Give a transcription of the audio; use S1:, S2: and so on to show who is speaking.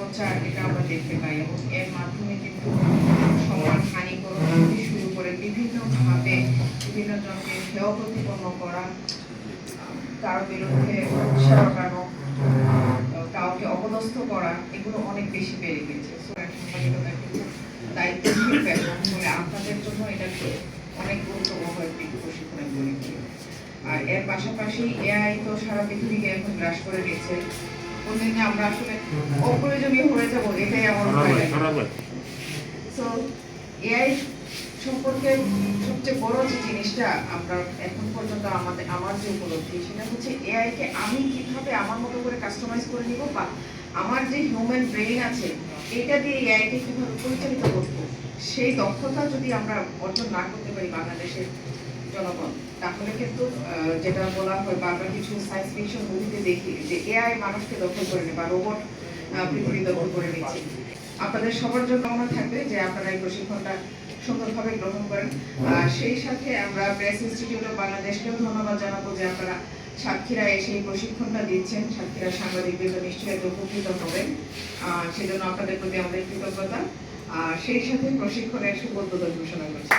S1: প্রচার এটা আমরা দেখতে পাই এবং এর মাধ্যমে কিন্তু সমাজ হানিকরণ থেকে শুরু করে বিভিন্নভাবে বিভিন্ন জনকে হেয় প্রতিপন্ন করা, কারো বিরুদ্ধে উৎসাহকানো, কাউকে অপদস্থ করা, এগুলো অনেক বেশি বেড়ে গেছে। সাংবাদিকতা কিন্তু দায়িত্বশীল পেশা বলে আপনাদের জন্য এটা অনেক গুরুত্বপূর্ণ একটি প্রশিক্ষণে গড়ে তোলে। আর এর পাশাপাশি এআই তো সারা পৃথিবীকে এখন গ্রাস করে নিচ্ছে। কোনদিনে আমরা আসলে অপ্রয়োজনীয় হয়ে যাবো, এটাই আমার ভয় লাগে। সো এআই সম্পর্কে সবচেয়ে বড় যে জিনিসটা আমরা এখন পর্যন্ত আমার যে উপলব্ধি সেটা হচ্ছে এআই কে আমি কিভাবে আমার মতো করে কাস্টমাইজ করে নিব, বা আমার যে হিউম্যান ব্রেইন আছে এটা দিয়ে এআই কে কিভাবে পরিচালিত করব, সেই দক্ষতা যদি আমরা অর্জন না করতে পারি বাংলাদেশের জনগণ, তাহলে কিন্তু যেটা বলা হয় বা আমরা কিছু সায়েন্স ফিকশন মুভিতে দেখি যে এআই মানুষকে দখল করে নেয় বা রোবট পৃথিবী দখল করে নিচ্ছে। আপনাদের সবার জন্য কামনা থাকবে যে আপনারা এই প্রশিক্ষণটা সুন্দরভাবে গ্রহণ করেন। সেই সাথে আমরা প্রেস ইনস্টিটিউট অফ বাংলাদেশকেও ধন্যবাদ জানাবো যে আপনারা সাতক্ষীরায় এসে এই প্রশিক্ষণটা দিচ্ছেন। সাতক্ষীরা সাংবাদিকবৃন্দ নিশ্চয়ই উপকৃত হবেন, সেজন্য আপনাদের প্রতি আমাদের কৃতজ্ঞতা। সেই সাথে প্রশিক্ষণের শুভ উদ্বোধন ঘোষণা করছি।